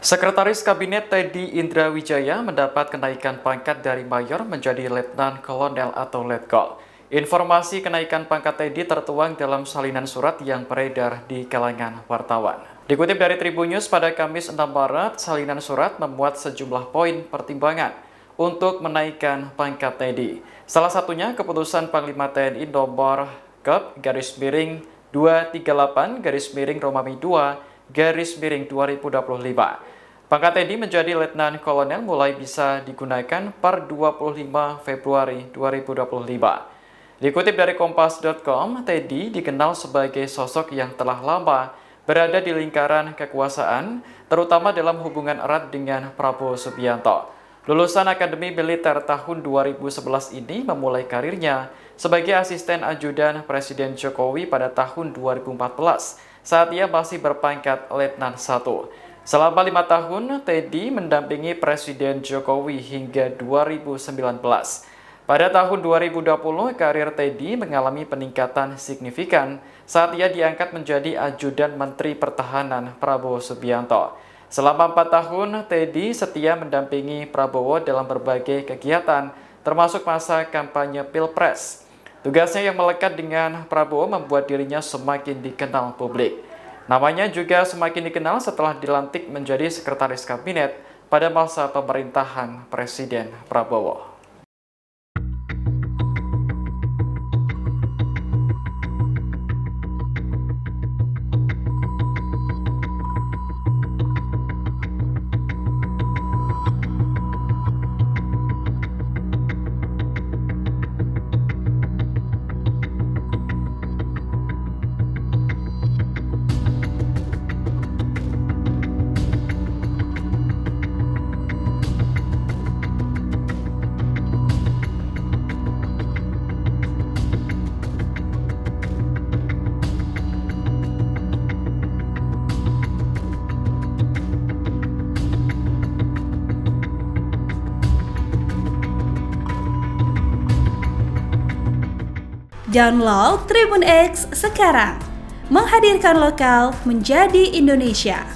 Sekretaris Kabinet Teddy Indrawijaya mendapat kenaikan pangkat dari mayor menjadi letnan kolonel atau letkol. Informasi kenaikan pangkat Teddy tertuang dalam salinan surat yang beredar di kalangan wartawan. Dikutip dari Tribun News pada Kamis 6 Maret, salinan surat memuat sejumlah poin pertimbangan untuk menaikkan pangkat Teddy. Salah satunya keputusan Panglima TNI nomor Kep/238/Romawi 2/2025. Pangkat Teddy menjadi letnan kolonel mulai bisa digunakan per 25 Februari 2025. Dikutip dari Kompas.com, Teddy dikenal sebagai sosok yang telah lama berada di lingkaran kekuasaan, terutama dalam hubungan erat dengan Prabowo Subianto. Lulusan Akademi Militer tahun 2011 ini memulai karirnya sebagai asisten ajudan Presiden Jokowi pada tahun 2014 saat ia masih berpangkat Letnan 1. Selama 5 tahun, Teddy mendampingi Presiden Jokowi hingga 2019. Pada tahun 2020, karir Teddy mengalami peningkatan signifikan saat ia diangkat menjadi ajudan Menteri Pertahanan Prabowo Subianto. Selama 4 tahun, Teddy setia mendampingi Prabowo dalam berbagai kegiatan, termasuk masa kampanye Pilpres. Tugasnya yang melekat dengan Prabowo membuat dirinya semakin dikenal publik. Namanya juga semakin dikenal setelah dilantik menjadi Sekretaris Kabinet pada masa pemerintahan Presiden Prabowo. Download Tribun X sekarang, menghadirkan lokal menjadi Indonesia.